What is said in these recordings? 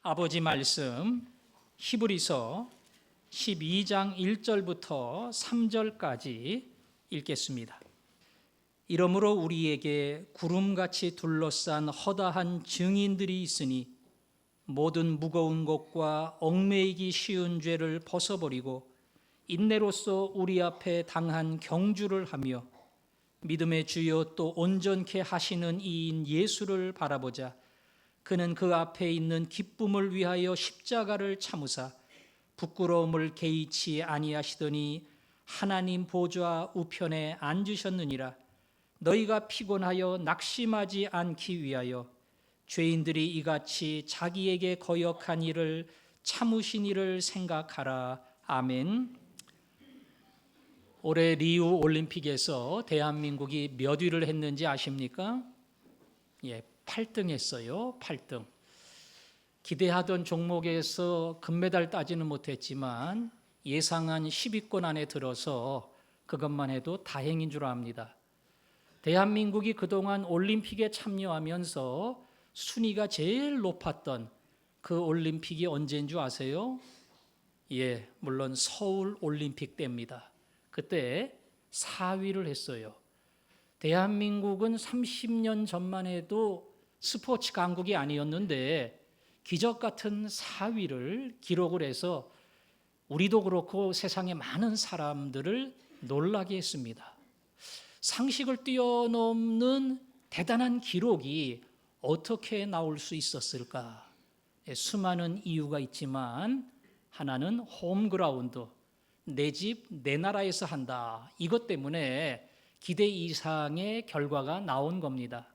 아버지 말씀 히브리서 12장 1절부터 3절까지 읽겠습니다. 이러므로 우리에게 구름같이 둘러싼 허다한 증인들이 있으니 모든 무거운 것과 얽매이기 쉬운 죄를 벗어버리고 인내로써 우리 앞에 당한 경주를 하며 믿음의 주요 또 온전케 하시는 이인 예수를 바라보자. 그는 그 앞에 있는 기쁨을 위하여 십자가를 참으사 부끄러움을 개의치 아니하시더니 하나님 보좌 우편에 앉으셨느니라. 너희가 피곤하여 낙심하지 않기 위하여 죄인들이 이같이 자기에게 거역한 일을 참으신 일을 생각하라. 아멘. 올해 리우 올림픽에서 대한민국이 몇 위를 했는지 아십니까? 8등 했어요. 8등. 기대하던 종목에서 금메달 따지는 못했지만 예상한 10위권 안에 들어서 그것만 해도 다행인 줄 압니다. 대한민국이 그동안 올림픽에 참여하면서 순위가 제일 높았던 그 올림픽이 언제인 줄 아세요? 물론 서울 올림픽 때입니다. 그때 4위를 했어요. 대한민국은 30년 전만 해도 스포츠 강국이 아니었는데 기적 같은 4위를 기록을 해서 우리도 그렇고 세상의 많은 사람들을 놀라게 했습니다. 상식을 뛰어넘는 대단한 기록이 어떻게 나올 수 있었을까? 수많은 이유가 있지만 하나는 홈그라운드, 내 집, 내 나라에서 한다. 이것 때문에 기대 이상의 결과가 나온 겁니다.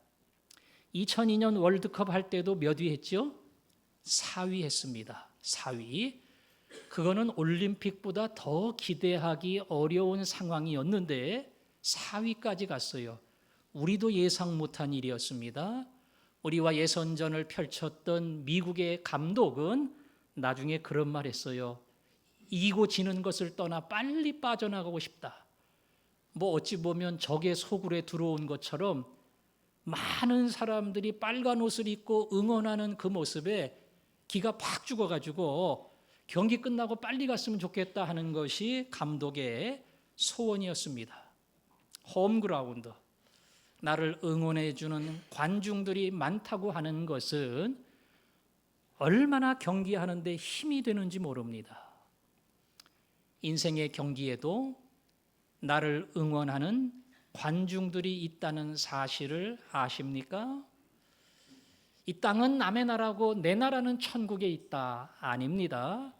2002년 월드컵 할 때도 몇 위 했죠? 4위 했습니다. 4위. 그거는 올림픽보다 더 기대하기 어려운 상황이었는데 4위까지 갔어요. 우리도 예상 못한 일이었습니다. 우리와 예선전을 펼쳤던 미국의 감독은 나중에 그런 말 했어요. 이기고 지는 것을 떠나 빨리 빠져나가고 싶다. 어찌 보면 적의 소굴에 들어온 것처럼 많은 사람들이 빨간 옷을 입고 응원하는 그 모습에 기가 팍 죽어가지고 경기 끝나고 빨리 갔으면 좋겠다 하는 것이 감독의 소원이었습니다. 홈그라운드, 나를 응원해주는 관중들이 많다고 하는 것은 얼마나 경기하는데 힘이 되는지 모릅니다. 인생의 경기에도 나를 응원하는 관중들이 있다는 사실을 아십니까? 이 땅은 남의 나라고 내 나라는 천국에 있다. 아닙니다.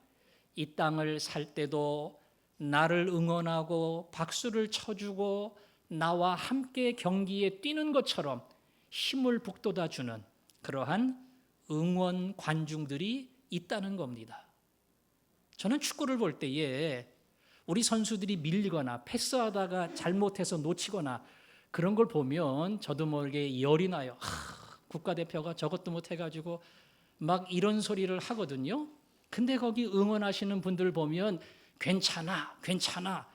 이 땅을 살 때도 나를 응원하고 박수를 쳐주고 나와 함께 경기에 뛰는 것처럼 힘을 북돋아주는 그러한 응원 관중들이 있다는 겁니다. 저는 축구를 볼 때에 우리 선수들이 밀리거나 패스하다가 잘못해서 놓치거나 그런 걸 보면 저도 모르게 열이 나요. 국가대표가 저것도 못해가지고 막 이런 소리를 하거든요. 근데 거기 응원하시는 분들 보면 괜찮아, 괜찮아.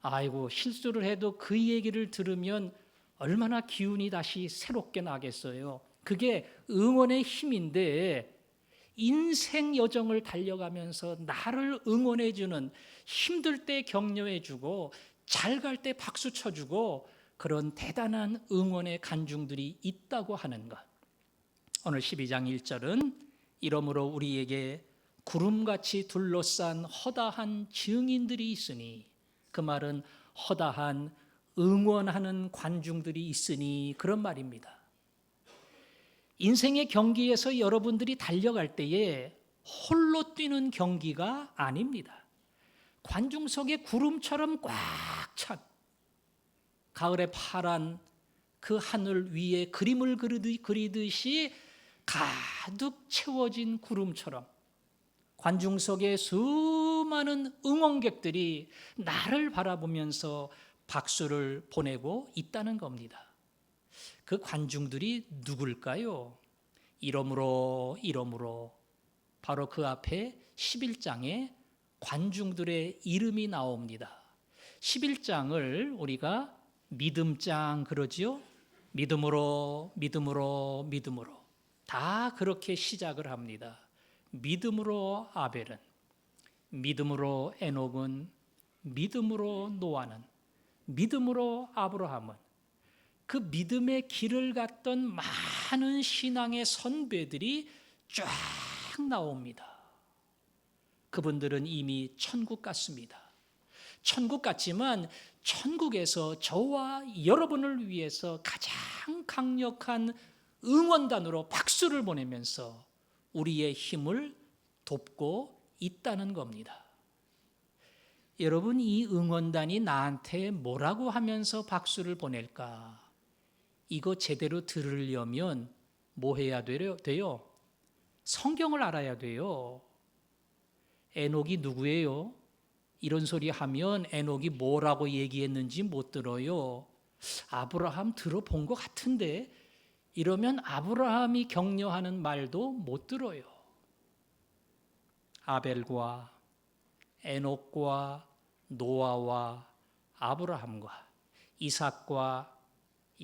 아이고, 실수를 해도 그 얘기를 들으면 얼마나 기운이 다시 새롭게 나겠어요. 그게 응원의 힘인데 인생 여정을 달려가면서 나를 응원해주는, 힘들 때 격려해주고 잘 갈 때 박수 쳐주고 그런 대단한 응원의 간중들이 있다고 하는 것. 오늘 12장 1절은 이러므로 우리에게 구름같이 둘러싼 허다한 증인들이 있으니, 그 말은 허다한 응원하는 관중들이 있으니 그런 말입니다. 인생의 경기에서 여러분들이 달려갈 때에 홀로 뛰는 경기가 아닙니다. 관중석에 구름처럼 꽉 찬 가을의 파란 그 하늘 위에 그림을 그리듯이 가득 채워진 구름처럼 관중석에 수많은 응원객들이 나를 바라보면서 박수를 보내고 있다는 겁니다. 그 관중들이 누굴까요? 이러므로 바로 그 앞에 11장에 관중들의 이름이 나옵니다. 11장을 우리가 믿음장 그러지요? 믿음으로 다 그렇게 시작을 합니다. 믿음으로 아벨은, 믿음으로 에녹은, 믿음으로 노아는, 믿음으로 아브라함은 그 믿음의 길을 갔던 많은 신앙의 선배들이 쫙 나옵니다. 그분들은 이미 천국 갔습니다. 천국 갔지만 천국에서 저와 여러분을 위해서 가장 강력한 응원단으로 박수를 보내면서 우리의 힘을 돕고 있다는 겁니다. 여러분, 이 응원단이 나한테 뭐라고 하면서 박수를 보낼까? 이거 제대로 들으려면 뭐 해야 돼요? 성경을 알아야 돼요. 에녹이 누구예요? 이런 소리 하면 에녹이 뭐라고 얘기했는지 못 들어요. 아브라함 들어본 것 같은데 이러면 아브라함이 격려하는 말도 못 들어요. 아벨과 에녹과 노아와 아브라함과 이삭과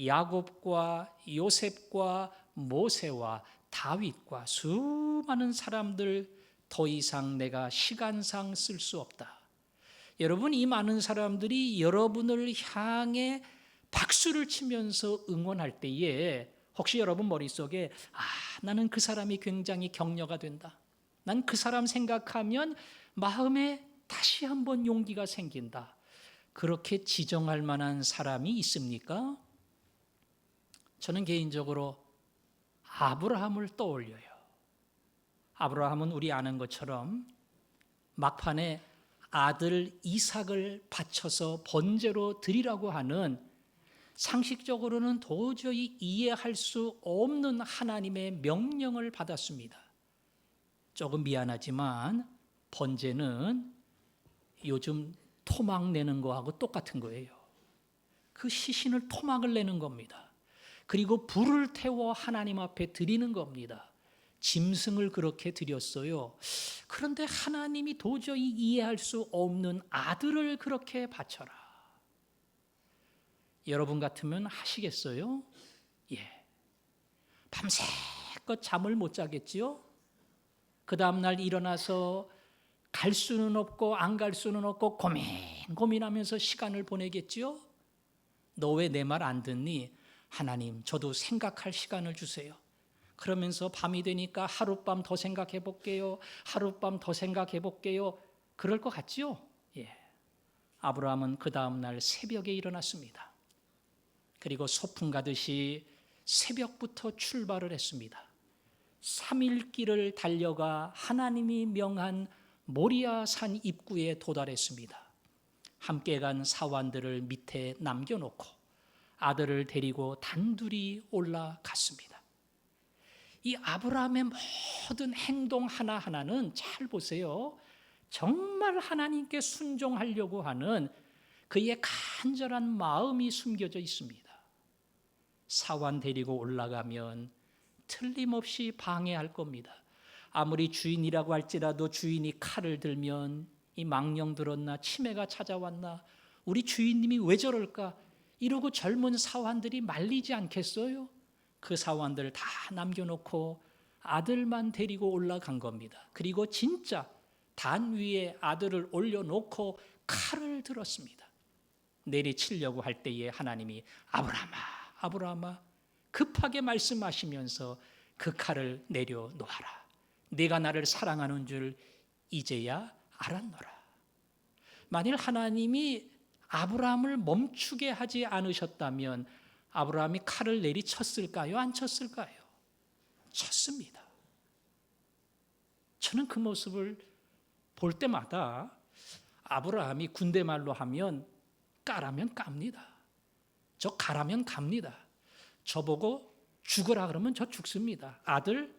야곱과 요셉과 모세와 다윗과 수많은 사람들, 더 이상 내가 시간상 쓸 수 없다. 여러분, 이 많은 사람들이 여러분을 향해 박수를 치면서 응원할 때에 혹시 여러분 머릿속에 나는 그 사람이 굉장히 격려가 된다, 난 그 사람 생각하면 마음에 다시 한번 용기가 생긴다, 그렇게 지정할 만한 사람이 있습니까? 저는 개인적으로 아브라함을 떠올려요. 아브라함은 우리 아는 것처럼 막판에 아들 이삭을 바쳐서 번제로 드리라고 하는 상식적으로는 도저히 이해할 수 없는 하나님의 명령을 받았습니다. 조금 미안하지만 번제는 요즘 토막 내는 거하고 똑같은 거예요. 그 시신을 토막을 내는 겁니다. 그리고 불을 태워 하나님 앞에 드리는 겁니다. 짐승을 그렇게 드렸어요. 그런데 하나님이 도저히 이해할 수 없는 아들을 그렇게 바쳐라. 여러분 같으면 하시겠어요? 예. 밤새껏 잠을 못 자겠지요? 그 다음날 일어나서 갈 수는 없고 안 갈 수는 없고 고민하면서 시간을 보내겠지요? 너 왜 내 말 안 듣니? 하나님, 저도 생각할 시간을 주세요. 그러면서 밤이 되니까 하룻밤 더 생각해 볼게요. 하룻밤 더 생각해 볼게요. 그럴 것 같지요? 예. 아브라함은 그 다음날 새벽에 일어났습니다. 그리고 소풍 가듯이 새벽부터 출발을 했습니다. 3일 길을 달려가 하나님이 명한 모리아 산 입구에 도달했습니다. 함께 간 사환들을 밑에 남겨놓고 아들을 데리고 단둘이 올라갔습니다. 이 아브라함의 모든 행동 하나하나는 잘 보세요. 정말 하나님께 순종하려고 하는 그의 간절한 마음이 숨겨져 있습니다. 사환 데리고 올라가면 틀림없이 방해할 겁니다. 아무리 주인이라고 할지라도 주인이 칼을 들면 이 망령 들었나, 치매가 찾아왔나, 우리 주인님이 왜 저럴까, 이러고 젊은 사환들이 말리지 않겠어요? 그 사환들 다 남겨놓고 아들만 데리고 올라간 겁니다. 그리고 진짜 단 위에 아들을 올려놓고 칼을 들었습니다. 내리치려고 할 때에 하나님이 아브라함아, 아브라함아, 급하게 말씀하시면서 그 칼을 내려놓아라. 네가 나를 사랑하는 줄 이제야 알았노라. 만일 하나님이 아브라함을 멈추게 하지 않으셨다면 아브라함이 칼을 내리쳤을까요? 안 쳤을까요? 쳤습니다. 저는 그 모습을 볼 때마다 아브라함이 군대 말로 하면 까라면 깝니다. 저 가라면 갑니다. 저보고 죽으라 그러면 저 죽습니다. 아들,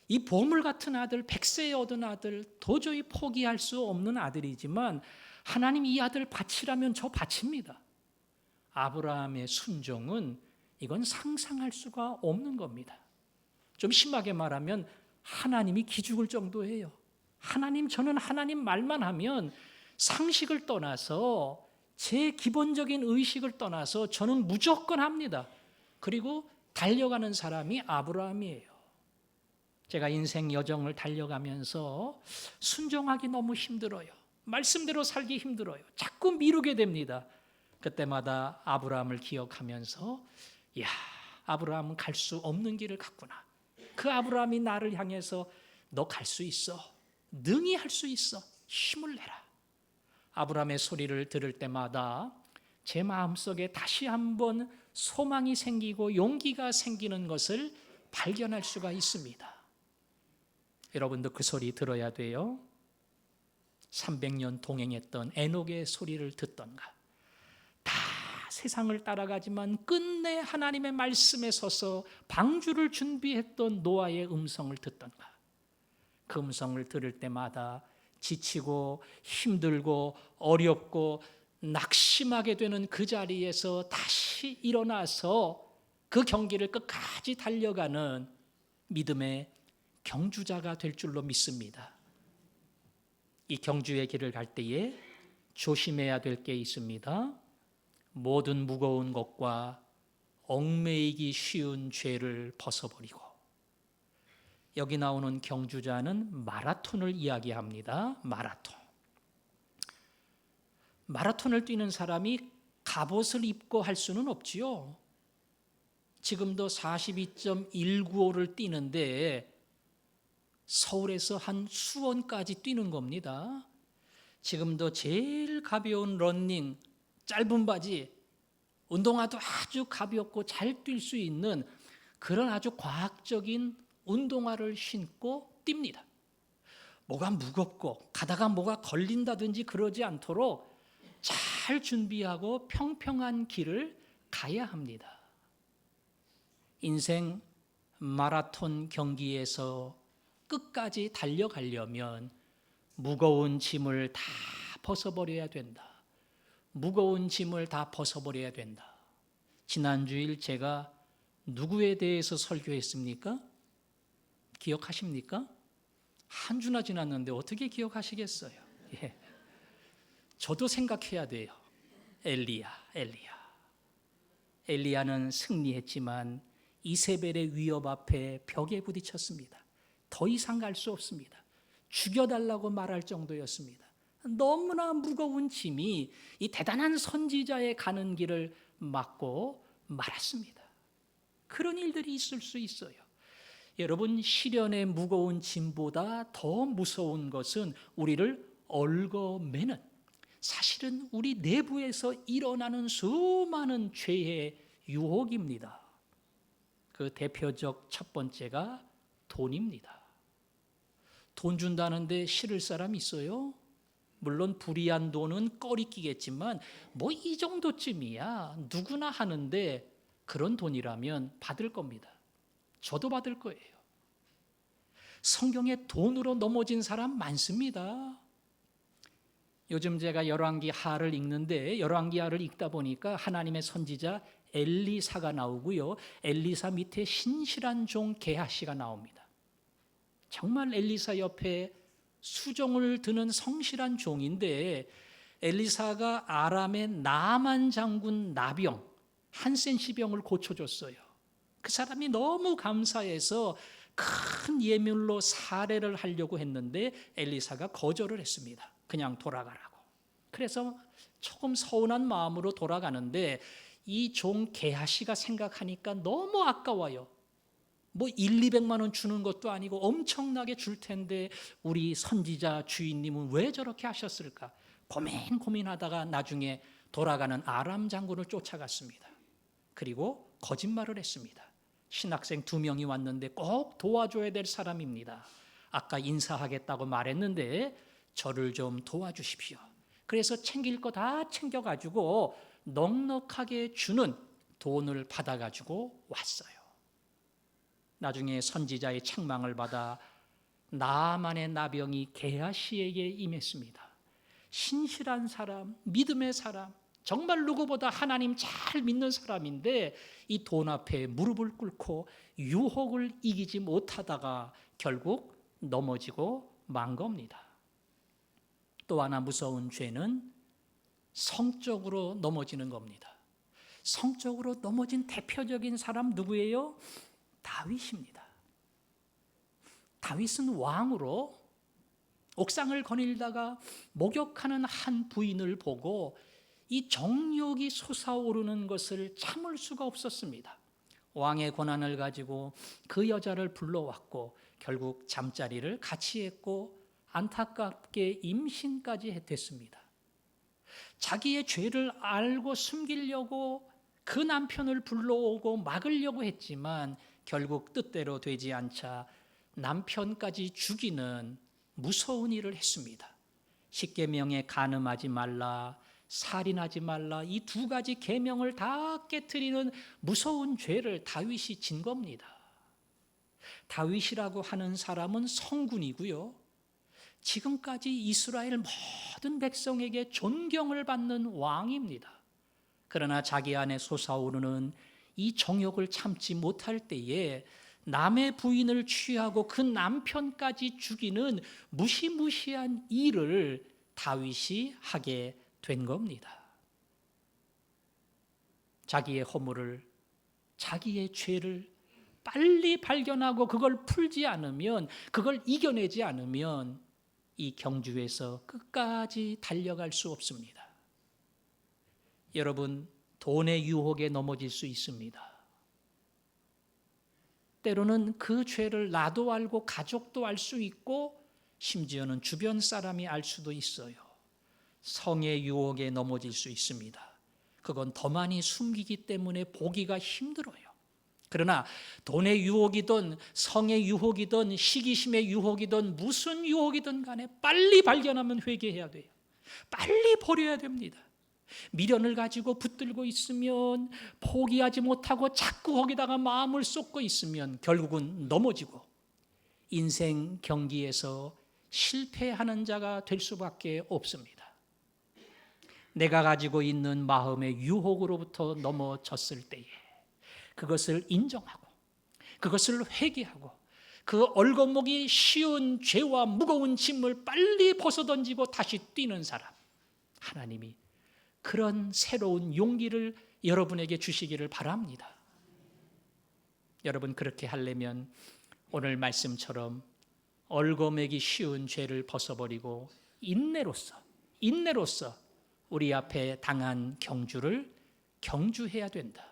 이 보물 같은 아들, 100세에 얻은 아들, 도저히 포기할 수 없는 아들이지만 하나님 이 아들 바치라면 저 바칩니다. 아브라함의 순종은 이건 상상할 수가 없는 겁니다. 좀 심하게 말하면 하나님이 기죽을 정도예요. 하나님, 저는 하나님 말만 하면 상식을 떠나서 제 기본적인 의식을 떠나서 저는 무조건 합니다. 그리고 달려가는 사람이 아브라함이에요. 제가 인생 여정을 달려가면서 순종하기 너무 힘들어요. 말씀대로 살기 힘들어요. 자꾸 미루게 됩니다. 그때마다 아브라함을 기억하면서 야, 아브라함은 갈 수 없는 길을 갔구나. 그 아브라함이 나를 향해서 너 갈 수 있어. 능히 할 수 있어. 힘을 내라. 아브라함의 소리를 들을 때마다 제 마음속에 다시 한번 소망이 생기고 용기가 생기는 것을 발견할 수가 있습니다. 여러분도 그 소리 들어야 돼요. 300년 동행했던 에녹의 소리를 듣던가, 다 세상을 따라가지만 끝내 하나님의 말씀에 서서 방주를 준비했던 노아의 음성을 듣던가, 그 음성을 들을 때마다 지치고 힘들고 어렵고 낙심하게 되는 그 자리에서 다시 일어나서 그 경기를 끝까지 달려가는 믿음의 경주자가 될 줄로 믿습니다. 이 경주의 길을 갈 때에 조심해야 될 게 있습니다. 모든 무거운 것과 얽매이기 쉬운 죄를 벗어버리고, 여기 나오는 경주자는 마라톤을 이야기합니다. 마라톤을 뛰는 사람이 갑옷을 입고 할 수는 없지요. 지금도 42.195를 뛰는데 서울에서 한 수원까지 뛰는 겁니다. 지금도 제일 가벼운 러닝, 짧은 바지, 운동화도 아주 가볍고 잘 뛸 수 있는 그런 아주 과학적인 운동화를 신고 뜁니다. 뭐가 무겁고 가다가 뭐가 걸린다든지 그러지 않도록 잘 준비하고 평평한 길을 가야 합니다. 인생 마라톤 경기에서 끝까지 달려가려면 무거운 짐을 다 벗어버려야 된다. 무거운 짐을 다 벗어버려야 된다. 지난주일 제가 누구에 대해서 설교했습니까? 기억하십니까? 한 주나 지났는데 어떻게 기억하시겠어요? 예. 저도 생각해야 돼요. 엘리야는 승리했지만 이세벨의 위협 앞에 벽에 부딪혔습니다. 더 이상 갈 수 없습니다. 죽여달라고 말할 정도였습니다. 너무나 무거운 짐이 이 대단한 선지자의 가는 길을 막고 말았습니다. 그런 일들이 있을 수 있어요. 여러분, 시련의 무거운 짐보다 더 무서운 것은 우리를 얽어매는, 사실은 우리 내부에서 일어나는 수많은 죄의 유혹입니다. 그 대표적 첫 번째가 돈입니다. 돈 준다는데 싫을 사람 있어요? 물론 불이한 돈은 꺼리끼겠지만 뭐 이 정도쯤이야 누구나 하는데, 그런 돈이라면 받을 겁니다. 저도 받을 거예요. 성경에 돈으로 넘어진 사람 많습니다. 요즘 제가 열왕기하를 읽는데, 열왕기하를 읽다 보니까 하나님의 선지자 엘리사가 나오고요, 엘리사 밑에 신실한 종 게하시가 나옵니다. 정말 엘리사 옆에 수종을 드는 성실한 종인데, 엘리사가 아람의 나만 장군 나병, 한센시병을 고쳐줬어요. 그 사람이 너무 감사해서 큰 예물로 사례를 하려고 했는데 엘리사가 거절을 했습니다. 그냥 돌아가라고. 그래서 조금 서운한 마음으로 돌아가는데, 이 종 게하시가 생각하니까 너무 아까워요. 뭐 200만 원 주는 것도 아니고 엄청나게 줄 텐데 우리 선지자 주인님은 왜 저렇게 하셨을까? 고민하다가 나중에 돌아가는 아람 장군을 쫓아갔습니다. 그리고 거짓말을 했습니다. 신학생 2명이 왔는데 꼭 도와줘야 될 사람입니다. 아까 인사하겠다고 말했는데 저를 좀 도와주십시오. 그래서 챙길 거 다 챙겨가지고 넉넉하게 주는 돈을 받아가지고 왔어요. 나중에 선지자의 책망을 받아 나만의 나병이 게하시에게 임했습니다. 신실한 사람, 믿음의 사람, 정말 누구보다 하나님 잘 믿는 사람인데 이 돈 앞에 무릎을 꿇고 유혹을 이기지 못하다가 결국 넘어지고 만 겁니다. 또 하나 무서운 죄는 성적으로 넘어지는 겁니다. 성적으로 넘어진 대표적인 사람 누구예요? 다윗입니다. 다윗은 왕으로 옥상을 거닐다가 목욕하는 한 부인을 보고 이 정욕이 솟아오르는 것을 참을 수가 없었습니다. 왕의 권한을 가지고 그 여자를 불러왔고 결국 잠자리를 같이 했고 안타깝게 임신까지 됐습니다. 자기의 죄를 알고 숨기려고 그 남편을 불러오고 막으려고 했지만 결국 뜻대로 되지 않자 남편까지 죽이는 무서운 일을 했습니다. 십계명에 간음하지 말라, 살인하지 말라, 이 두 가지 계명을 다 깨트리는 무서운 죄를 다윗이 진 겁니다. 다윗이라고 하는 사람은 성군이고요, 지금까지 이스라엘 모든 백성에게 존경을 받는 왕입니다. 그러나 자기 안에 솟아오르는 이 정욕을 참지 못할 때에 남의 부인을 취하고 그 남편까지 죽이는 무시무시한 일을 다윗이 하게 된 겁니다. 자기의 허물을, 자기의 죄를 빨리 발견하고 그걸 풀지 않으면, 그걸 이겨내지 않으면 이 경주에서 끝까지 달려갈 수 없습니다. 여러분, 돈의 유혹에 넘어질 수 있습니다. 때로는 그 죄를 나도 알고 가족도 알 수 있고 심지어는 주변 사람이 알 수도 있어요. 성의 유혹에 넘어질 수 있습니다. 그건 더 많이 숨기기 때문에 보기가 힘들어요. 그러나 돈의 유혹이든 성의 유혹이든 시기심의 유혹이든 무슨 유혹이든 간에 빨리 발견하면 회개해야 돼요. 빨리 버려야 됩니다. 미련을 가지고 붙들고 있으면, 포기하지 못하고 자꾸 거기다가 마음을 쏟고 있으면 결국은 넘어지고 인생 경기에서 실패하는 자가 될 수밖에 없습니다. 내가 가지고 있는 마음의 유혹으로부터 넘어졌을 때에 그것을 인정하고 그것을 회개하고 그 얼거먹기 쉬운 죄와 무거운 짐을 빨리 벗어던지고 다시 뛰는 사람, 하나님이 그런 새로운 용기를 여러분에게 주시기를 바랍니다. 여러분, 그렇게 하려면 오늘 말씀처럼 얼거매기 쉬운 죄를 벗어버리고 인내로서 우리 앞에 당한 경주를 경주해야 된다.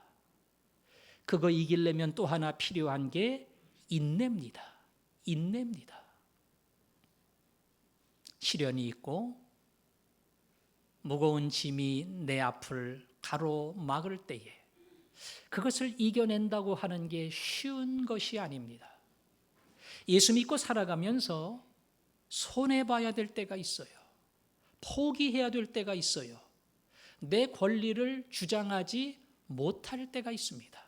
그거 이기려면 또 하나 필요한 게 인내입니다. 시련이 있고 무거운 짐이 내 앞을 가로막을 때에 그것을 이겨낸다고 하는 게 쉬운 것이 아닙니다. 예수 믿고 살아가면서 손해봐야 될 때가 있어요. 포기해야 될 때가 있어요. 내 권리를 주장하지 못할 때가 있습니다.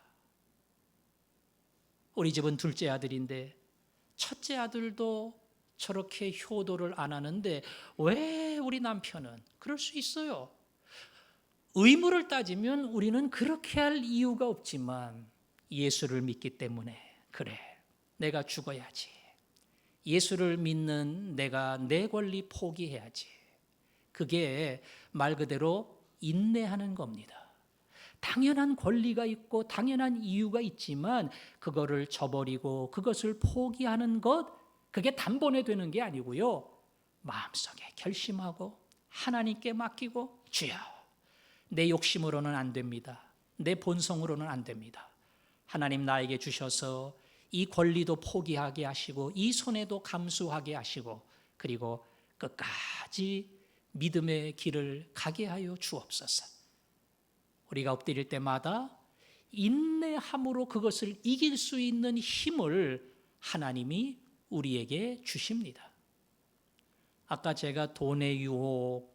우리 집은 둘째 아들인데 첫째 아들도 저렇게 효도를 안 하는데 왜 우리 남편은 그럴 수 있어요. 의무를 따지면 우리는 그렇게 할 이유가 없지만 예수를 믿기 때문에 그래, 내가 죽어야지. 예수를 믿는 내가 내 권리 포기해야지. 그게 말 그대로 인내하는 겁니다. 당연한 권리가 있고 당연한 이유가 있지만 그거를 저버리고 그것을 포기하는 것, 그게 단번에 되는 게 아니고요, 마음속에 결심하고 하나님께 맡기고, 주여, 내 욕심으로는 안 됩니다. 내 본성으로는 안 됩니다. 하나님 나에게 주셔서 이 권리도 포기하게 하시고 이 손해도 감수하게 하시고 그리고 끝까지 믿음의 길을 가게 하여 주옵소서. 우리가 엎드릴 때마다 인내함으로 그것을 이길 수 있는 힘을 하나님이 우리에게 주십니다. 아까 제가 돈의 유혹,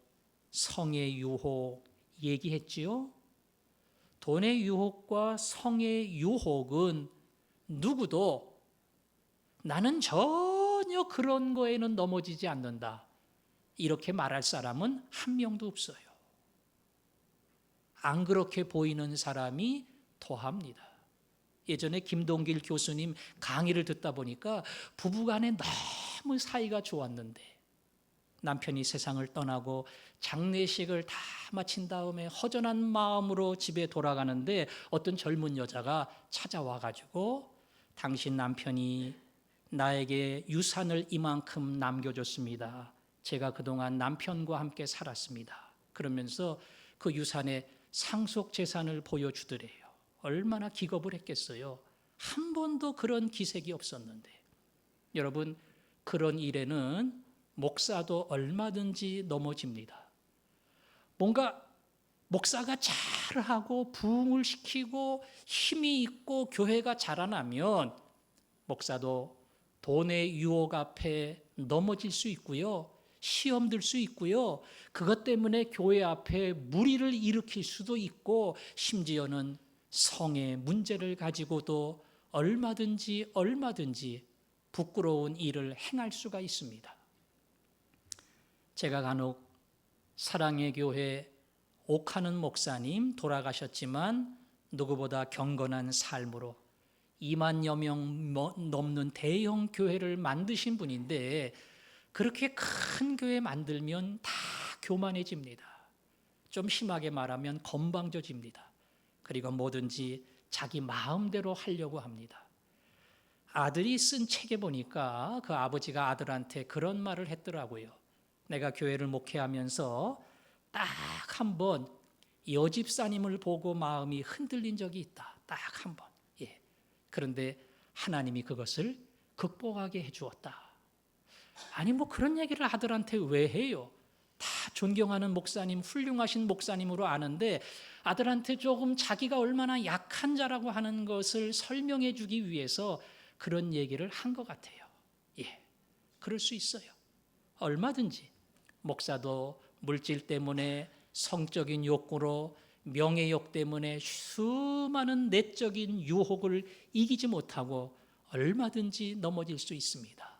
성의 유혹 얘기했지요. 돈의 유혹과 성의 유혹은 누구도 나는 전혀 그런 거에는 넘어지지 않는다, 이렇게 말할 사람은 한 명도 없어요. 안 그렇게 보이는 사람이 더합니다. 예전에 김동길 교수님 강의를 듣다 보니까 부부간에 너무 사이가 좋았는데 남편이 세상을 떠나고 장례식을 다 마친 다음에 허전한 마음으로 집에 돌아가는데 어떤 젊은 여자가 찾아와 가지고 당신 남편이 나에게 유산을 이만큼 남겨줬습니다. 제가 그동안 남편과 함께 살았습니다. 그러면서 그 유산의 상속 재산을 보여주더래요. 얼마나 기겁을 했겠어요. 한 번도 그런 기색이 없었는데. 여러분, 그런 일에는 목사도 얼마든지 넘어집니다. 뭔가 목사가 잘하고 부흥을 시키고 힘이 있고 교회가 자라나면 목사도 돈의 유혹 앞에 넘어질 수 있고요. 시험 들 수 있고요. 그것 때문에 교회 앞에 무리를 일으킬 수도 있고 심지어는 성의 문제를 가지고도 얼마든지 부끄러운 일을 행할 수가 있습니다. 제가 간혹 사랑의 교회 옥하는 목사님 돌아가셨지만 누구보다 경건한 삶으로 2만여 명 넘는 대형 교회를 만드신 분인데 그렇게 큰 교회 만들면 다 교만해집니다. 좀 심하게 말하면 건방져집니다. 그리고 뭐든지 자기 마음대로 하려고 합니다. 아들이 쓴 책에 보니까 그 아버지가 아들한테 그런 말을 했더라고요. 내가 교회를 목회하면서 딱 한 번 여집사님을 보고 마음이 흔들린 적이 있다. 딱 한 번. 예. 그런데 하나님이 그것을 극복하게 해주었다. 아니 뭐 그런 얘기를 아들한테 왜 해요? 다 존경하는 목사님, 훌륭하신 목사님으로 아는데 아들한테 조금 자기가 얼마나 약한 자라고 하는 것을 설명해 주기 위해서 그런 얘기를 한 것 같아요. 예, 그럴 수 있어요. 얼마든지 목사도 물질 때문에 성적인 욕구로 명예욕 때문에 수많은 내적인 유혹을 이기지 못하고 얼마든지 넘어질 수 있습니다.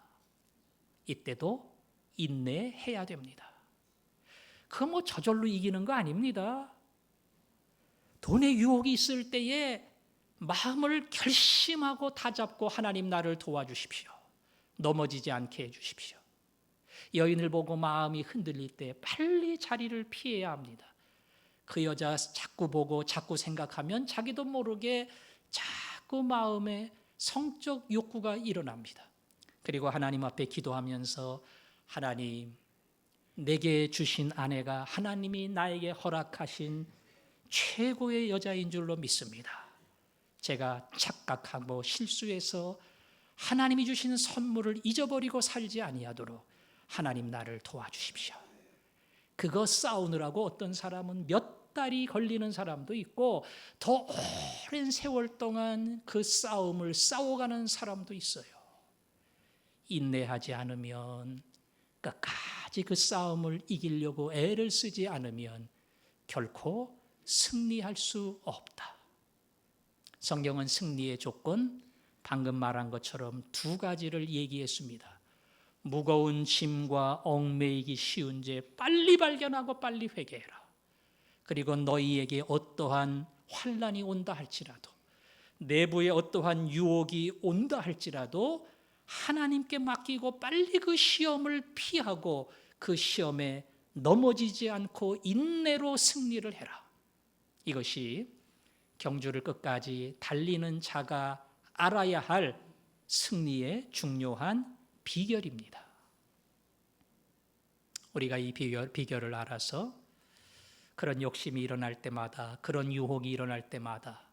이때도 인내해야 됩니다. 그거 뭐 저절로 이기는 거 아닙니다. 돈의 유혹이 있을 때에 마음을 결심하고 다잡고 하나님 나를 도와주십시오. 넘어지지 않게 해주십시오. 여인을 보고 마음이 흔들릴 때 빨리 자리를 피해야 합니다. 그 여자 자꾸 보고 자꾸 생각하면 자기도 모르게 자꾸 마음에 성적 욕구가 일어납니다. 그리고 하나님 앞에 기도하면서 하나님, 내게 주신 아내가 하나님이 나에게 허락하신 최고의 여자인 줄로 믿습니다. 제가 착각하고 실수해서 하나님이 주신 선물을 잊어버리고 살지 아니하도록 하나님 나를 도와주십시오. 그거 싸우느라고 어떤 사람은 몇 달이 걸리는 사람도 있고 더 오랜 세월 동안 그 싸움을 싸워가는 사람도 있어요. 인내하지 않으면, 끝까지 그 싸움을 이기려고 애를 쓰지 않으면 결코 승리할 수 없다. 성경은 승리의 조건, 방금 말한 것처럼 두 가지를 얘기했습니다. 무거운 짐과 얽매이기 쉬운 죄 빨리 발견하고 빨리 회개해라. 그리고 너희에게 어떠한 환난이 온다 할지라도, 내부에 어떠한 유혹이 온다 할지라도 하나님께 맡기고 빨리 그 시험을 피하고 그 시험에 넘어지지 않고 인내로 승리를 해라. 이것이 경주를 끝까지 달리는 자가 알아야 할 승리의 중요한 비결입니다. 우리가 이 비결을 알아서 그런 욕심이 일어날 때마다, 그런 유혹이 일어날 때마다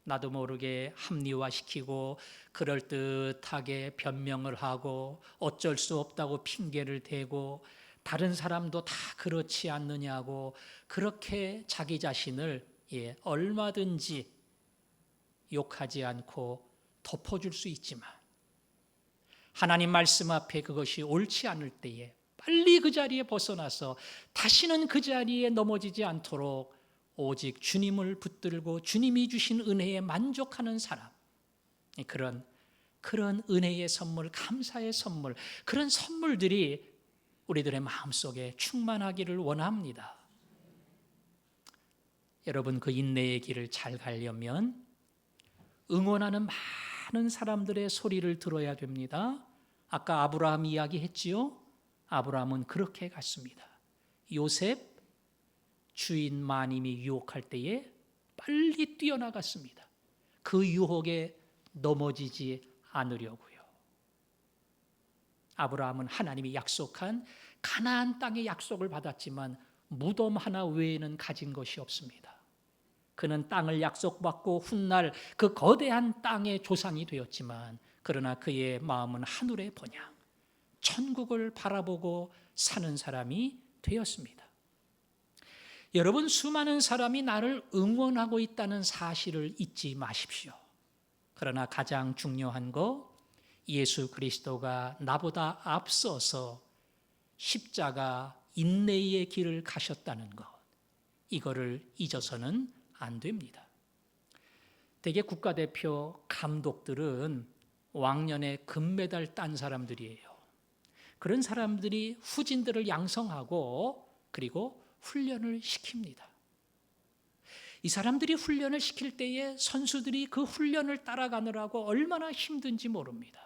나도 모르게 합리화시키고 그럴듯하게 변명을 하고 어쩔 수 없다고 핑계를 대고 다른 사람도 다 그렇지 않느냐고 그렇게 자기 자신을 얼마든지 욕하지 않고 덮어줄 수 있지만 하나님 말씀 앞에 그것이 옳지 않을 때에 빨리 그 자리에 벗어나서 다시는 그 자리에 넘어지지 않도록 오직 주님을 붙들고 주님이 주신 은혜에 만족하는 사람, 그런 은혜의 선물, 감사의 선물, 그런 선물들이 우리들의 마음속에 충만하기를 원합니다. 여러분, 그 인내의 길을 잘 가려면 응원하는 많은 사람들의 소리를 들어야 됩니다. 아까 아브라함 이야기했지요? 아브라함은 그렇게 갔습니다. 요셉 주인 마님이 유혹할 때에 빨리 뛰어나갔습니다. 그 유혹에 넘어지지 않으려고요. 아브라함은 하나님이 약속한 가나안 땅의 약속을 받았지만 무덤 하나 외에는 가진 것이 없습니다. 그는 땅을 약속받고 훗날 그 거대한 땅의 조상이 되었지만 그러나 그의 마음은 하늘의 번향, 천국을 바라보고 사는 사람이 되었습니다. 여러분, 수많은 사람이 나를 응원하고 있다는 사실을 잊지 마십시오. 그러나 가장 중요한 거, 예수 그리스도가 나보다 앞서서 십자가 인내의 길을 가셨다는 것, 이거를 잊어서는 안 됩니다. 대개 국가대표 감독들은 왕년에 금메달 딴 사람들이에요. 그런 사람들이 후진들을 양성하고 그리고 훈련을 시킵니다. 이 사람들이 훈련을 시킬 때에 선수들이 그 훈련을 따라가느라고 얼마나 힘든지 모릅니다.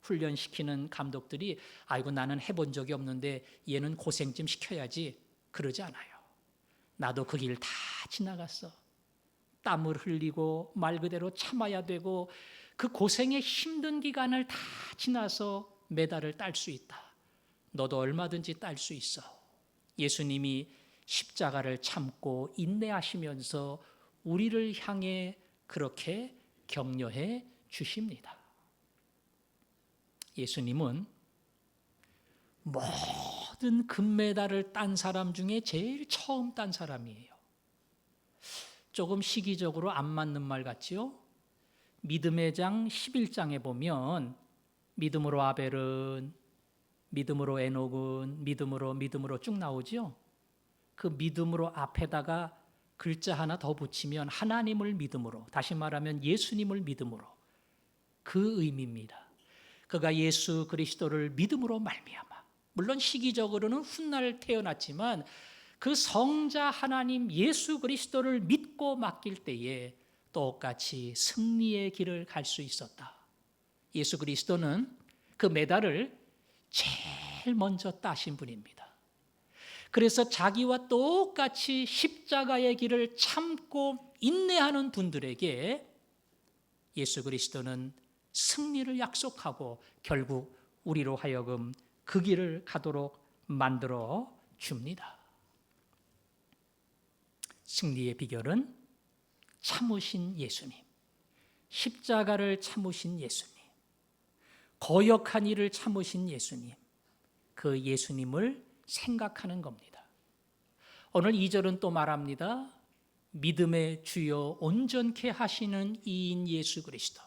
훈련시키는 감독들이 아이고 나는 해본 적이 없는데 얘는 고생 좀 시켜야지 그러지 않아요. 나도 그 길 다 지나갔어. 땀을 흘리고 말 그대로 참아야 되고 그 고생의 힘든 기간을 다 지나서 메달을 딸 수 있다. 너도 얼마든지 딸 수 있어. 예수님이 십자가를 참고 인내하시면서 우리를 향해 그렇게 격려해 주십니다. 예수님은 모든 금메달을 딴 사람 중에 제일 처음 딴 사람이에요. 조금 시기적으로 안 맞는 말 같지요? 믿음의 장 11장에 보면 믿음으로 아벨은, 믿음으로 에녹은, 믿음으로 쭉 나오죠? 그 믿음으로 앞에다가 글자 하나 더 붙이면 하나님을 믿음으로, 다시 말하면 예수님을 믿음으로, 그 의미입니다. 그가 예수 그리스도를 믿음으로 말미암아, 물론 시기적으로는 훗날 태어났지만 그 성자 하나님 예수 그리스도를 믿고 맡길 때에 똑같이 승리의 길을 갈 수 있었다. 예수 그리스도는 그 메달을 제일 먼저 따신 분입니다. 그래서 자기와 똑같이 십자가의 길을 참고 인내하는 분들에게 예수 그리스도는 승리를 약속하고 결국 우리로 하여금 그 길을 가도록 만들어 줍니다. 승리의 비결은 참으신 예수님, 십자가를 참으신 예수님, 거역한 일을 참으신 예수님, 그 예수님을 생각하는 겁니다. 오늘 2절은 또 말합니다. 믿음의 주요 온전케 하시는 이인 예수 그리스도.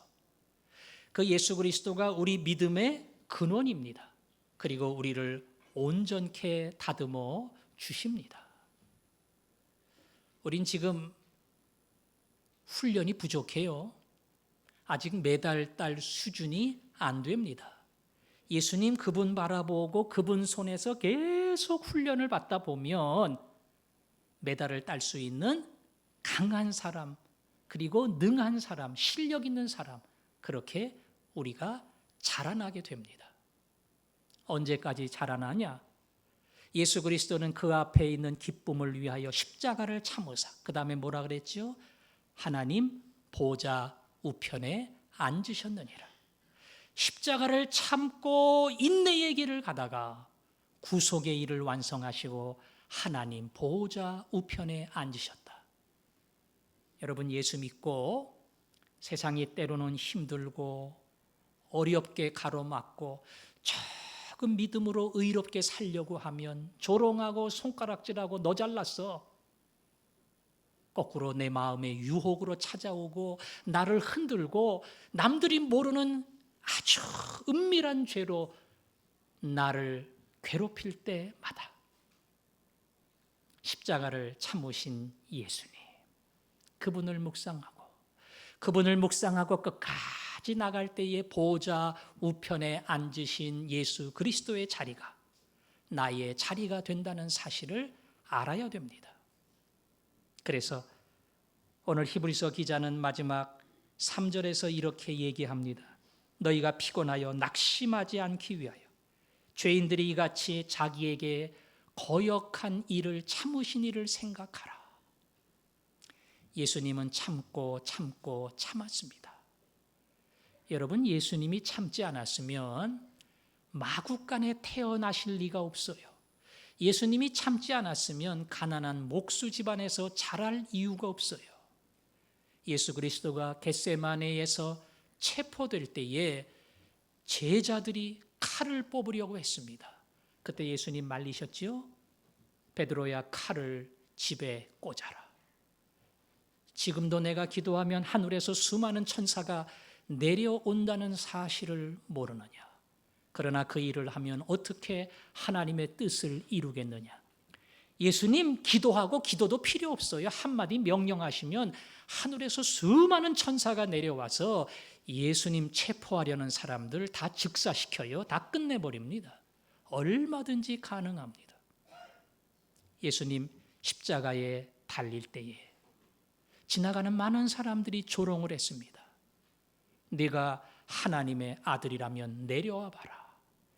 그 예수 그리스도가 우리 믿음의 근원입니다. 그리고 우리를 온전케 다듬어 주십니다. 우린 지금 훈련이 부족해요. 아직 메달 딸 수준이 안 됩니다. 예수님 그분 바라보고 그분 손에서 계속 훈련을 받다 보면 메달을 딸 수 있는 강한 사람, 그리고 능한 사람, 실력 있는 사람, 그렇게 우리가 자라나게 됩니다. 언제까지 자라나냐? 예수 그리스도는 그 앞에 있는 기쁨을 위하여 십자가를 참으사, 그 다음에 뭐라 그랬죠? 하나님 보좌 우편에 앉으셨느니라. 십자가를 참고 인내의 길을 가다가 구속의 일을 완성하시고 하나님 보좌 우편에 앉으셨다. 여러분, 예수 믿고 세상이 때로는 힘들고 어렵게 가로막고 조금 믿음으로 의롭게 살려고 하면 조롱하고 손가락질하고 너 잘났어. 거꾸로 내 마음의 유혹으로 찾아오고 나를 흔들고 남들이 모르는 아주 은밀한 죄로 나를 괴롭힐 때마다 십자가를 참으신 예수님, 그분을 묵상하고 끝까지 나갈 때에 보좌 우편에 앉으신 예수 그리스도의 자리가 나의 자리가 된다는 사실을 알아야 됩니다. 그래서 오늘 히브리서 기자는 마지막 3절에서 이렇게 얘기합니다. 너희가 피곤하여 낙심하지 않기 위하여 죄인들이 이같이 자기에게 거역한 일을 참으신 일을 생각하라. 예수님은 참고 참았습니다. 여러분, 예수님이 참지 않았으면 마구간에 태어나실 리가 없어요. 예수님이 참지 않았으면 가난한 목수 집안에서 자랄 이유가 없어요. 예수 그리스도가 겟세마네에서 체포될 때에 제자들이 칼을 뽑으려고 했습니다. 그때 예수님 말리셨지요? 베드로야, 칼을 집에 꽂아라. 지금도 내가 기도하면 하늘에서 수많은 천사가 내려온다는 사실을 모르느냐? 그러나 그 일을 하면 어떻게 하나님의 뜻을 이루겠느냐? 예수님 기도하고 기도도 필요 없어요. 한마디 명령하시면 하늘에서 수많은 천사가 내려와서 예수님 체포하려는 사람들 다 즉사시켜요. 다 끝내버립니다. 얼마든지 가능합니다. 예수님 십자가에 달릴 때에 지나가는 많은 사람들이 조롱을 했습니다. 네가 하나님의 아들이라면 내려와 봐라.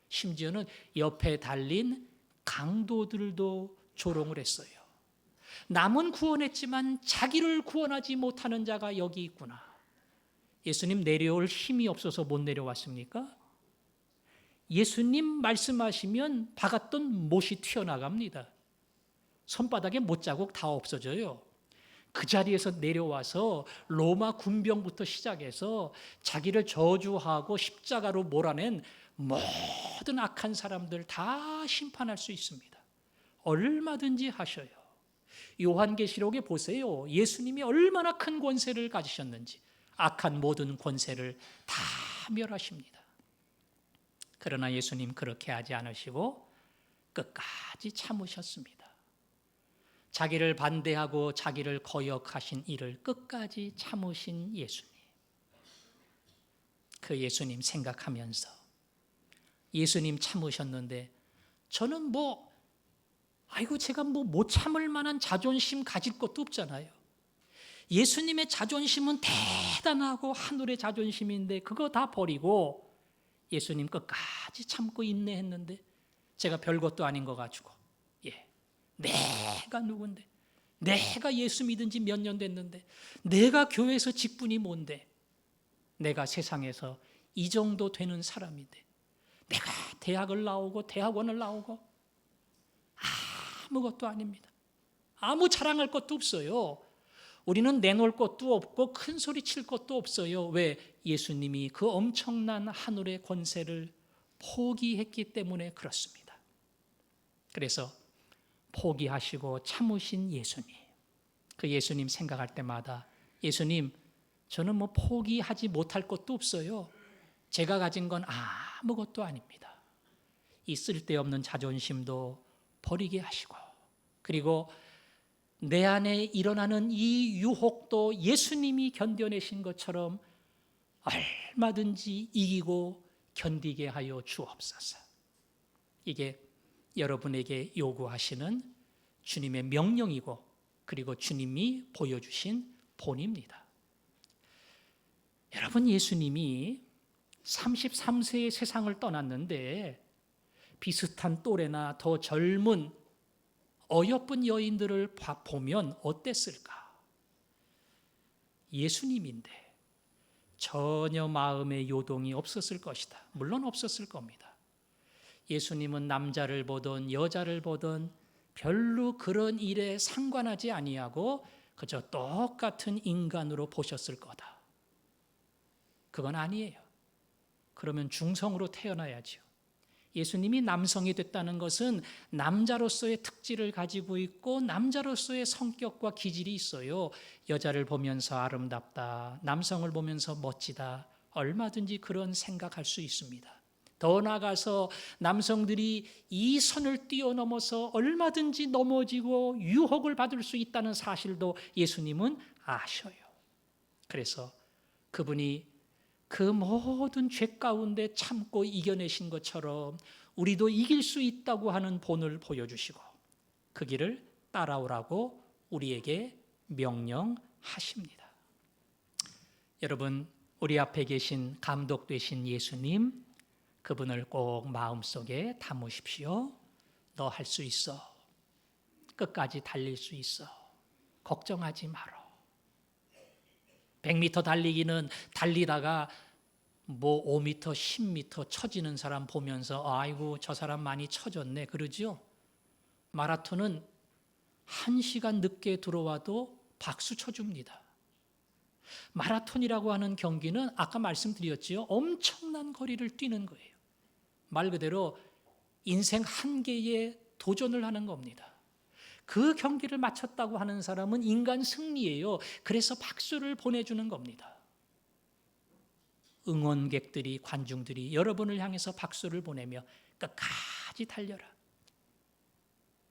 심지어는 옆에 달린 강도들도 조롱을 했어요. 남은 구원했지만 자기를 구원하지 못하는 자가 여기 있구나. 예수님 내려올 힘이 없어서 못 내려왔습니까? 예수님 말씀하시면 박았던 못이 튀어나갑니다. 손바닥에 못자국 다 없어져요. 그 자리에서 내려와서 로마 군병부터 시작해서 자기를 저주하고 십자가로 몰아낸 모든 악한 사람들 다 심판할 수 있습니다. 얼마든지 하셔요. 요한계시록에 보세요. 예수님이 얼마나 큰 권세를 가지셨는지 악한 모든 권세를 다 멸하십니다. 그러나 예수님 그렇게 하지 않으시고 끝까지 참으셨습니다. 자기를 반대하고 자기를 거역하신 이를 끝까지 참으신 예수님. 그 예수님 생각하면서 예수님 참으셨는데 저는 제가 못 참을 만한 자존심 가질 것도 없잖아요. 예수님의 자존심은 대단하고 하늘의 자존심인데 그거 다 버리고 예수님 끝까지 참고 인내했는데 제가 별것도 아닌 거 가지고 내가 누군데, 내가 예수 믿은 지 몇 년 됐는데, 내가 교회에서 직분이 뭔데, 내가 세상에서 이 정도 되는 사람인데, 내가 대학을 나오고 대학원을 나오고 아무것도 아닙니다. 아무 자랑할 것도 없어요. 우리는 내놓을 것도 없고 큰 소리 칠 것도 없어요. 왜? 예수님이 그 엄청난 하늘의 권세를 포기했기 때문에 그렇습니다. 그래서 포기하시고 참으신 예수님, 그 예수님 생각할 때마다 예수님, 저는 포기하지 못할 것도 없어요. 제가 가진 건 아무것도 아닙니다. 이 쓸데없는 자존심도 버리게 하시고, 그리고 내 안에 일어나는 이 유혹도 예수님이 견뎌내신 것처럼 얼마든지 이기고 견디게 하여 주옵소서. 이게 여러분에게 요구하시는 주님의 명령이고 그리고 주님이 보여주신 본입니다. 여러분, 예수님이 33세의 세상을 떠났는데 비슷한 또래나 더 젊은 어여쁜 여인들을 보면 어땠을까? 예수님인데 전혀 마음의 요동이 없었을 것이다. 물론 없었을 겁니다. 예수님은 남자를 보든 여자를 보든 별로 그런 일에 상관하지 아니하고 그저 똑같은 인간으로 보셨을 거다. 그건 아니에요. 그러면 중성으로 태어나야죠. 예수님이 남성이 됐다는 것은 남자로서의 특질을 가지고 있고 남자로서의 성격과 기질이 있어요. 여자를 보면서 아름답다, 남성을 보면서 멋지다, 얼마든지 그런 생각할 수 있습니다. 더 나아가서 남성들이 이 선을 뛰어넘어서 얼마든지 넘어지고 유혹을 받을 수 있다는 사실도 예수님은 아셔요. 그래서 그분이 그 모든 죄 가운데 참고 이겨내신 것처럼 우리도 이길 수 있다고 하는 본을 보여주시고 그 길을 따라오라고 우리에게 명령하십니다. 여러분, 우리 앞에 계신 감독되신 예수님, 그분을 꼭 마음속에 담으십시오. 너 할 수 있어. 끝까지 달릴 수 있어. 걱정하지 마라. 100m 달리기는 달리다가 뭐 5m, 10m 쳐지는 사람 보면서 아이고 저 사람 많이 쳐졌네 그러죠. 마라톤은 1시간 늦게 들어와도 박수 쳐줍니다. 마라톤이라고 하는 경기는 아까 말씀드렸지요. 엄청난 거리를 뛰는 거예요. 말 그대로 인생 한계에 도전을 하는 겁니다. 그 경기를 마쳤다고 하는 사람은 인간 승리예요. 그래서 박수를 보내주는 겁니다. 응원객들이, 관중들이 여러분을 향해서 박수를 보내며 끝까지 달려라.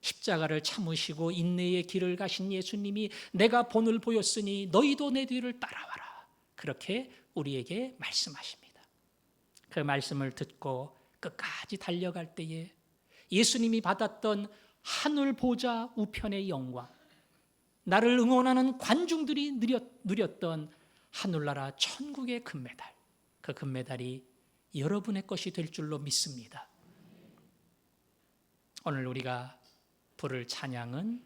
십자가를 참으시고 인내의 길을 가신 예수님이 내가 본을 보였으니 너희도 내 뒤를 따라와라. 그렇게 우리에게 말씀하십니다. 그 말씀을 듣고 끝까지 달려갈 때에 예수님이 받았던 하늘 보좌 우편의 영광, 나를 응원하는 관중들이 누렸던 하늘나라 천국의 금메달, 그 금메달이 여러분의 것이 될 줄로 믿습니다. 오늘 우리가 부를 찬양은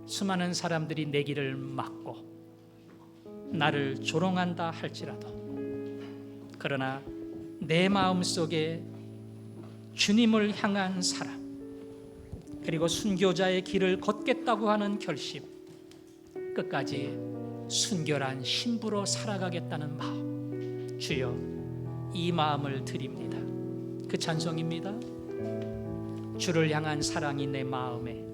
수많은 사람들이 내 길을 막고 나를 조롱한다 할지라도 그러나 내 마음속에 주님을 향한 사랑 그리고 순교자의 길을 걷겠다고 하는 결심, 끝까지 순결한 신부로 살아가겠다는 마음, 주여 이 마음을 드립니다. 그 찬송입니다. 주를 향한 사랑이 내 마음에,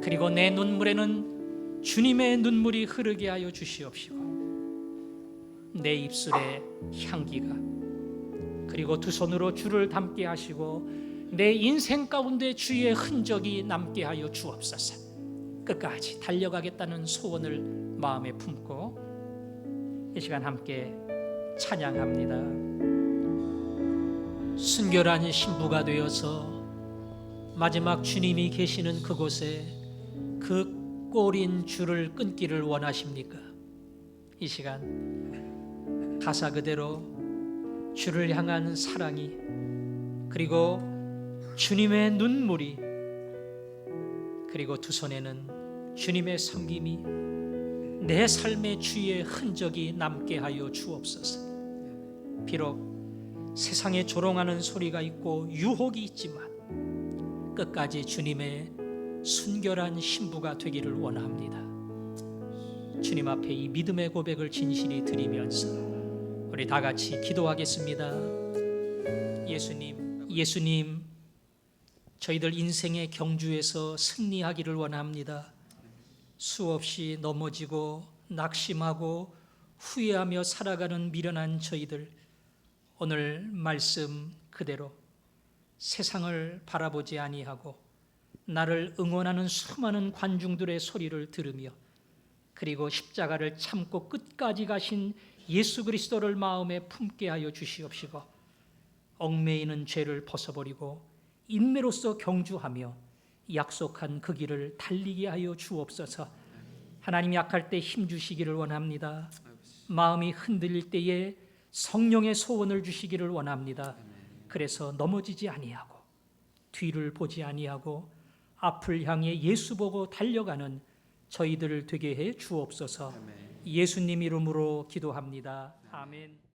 그리고 내 눈물에는 주님의 눈물이 흐르게 하여 주시옵시고 내 입술에 향기가, 그리고 두 손으로 주를 담게 하시고 내 인생 가운데 주의 흔적이 남게 하여 주옵소서. 끝까지 달려가겠다는 소원을 마음에 품고 이 시간 함께 찬양합니다. 순결한 신부가 되어서 마지막 주님이 계시는 그곳에 그 꼴인 줄을 끊기를 원하십니까? 이 시간 가사 그대로 주를 향한 사랑이, 그리고 주님의 눈물이, 그리고 두 손에는 주님의 섬김이 내 삶의 주의 흔적이 남게 하여 주옵소서. 비록 세상에 조롱하는 소리가 있고 유혹이 있지만 끝까지 주님의 순결한 신부가 되기를 원합니다. 주님 앞에 이 믿음의 고백을 진실히 드리면서 우리 다 같이 기도하겠습니다. 예수님, 저희들 인생의 경주에서 승리하기를 원합니다. 수없이 넘어지고 낙심하고 후회하며 살아가는 미련한 저희들, 오늘 말씀 그대로 세상을 바라보지 아니하고 나를 응원하는 수많은 관중들의 소리를 들으며, 그리고 십자가를 참고 끝까지 가신 예수 그리스도를 마음에 품게 하여 주시옵시고 얽매이는 죄를 벗어버리고 인내로서 경주하며 약속한 그 길을 달리게 하여 주옵소서. 하나님, 약할 때 힘주시기를 원합니다. 마음이 흔들릴 때에 성령의 소원을 주시기를 원합니다. 그래서 넘어지지 아니하고 뒤를 보지 아니하고 앞을 향해 예수 보고 달려가는 저희들을 되게 해 주옵소서. 예수님 이름으로 기도합니다. 아멘.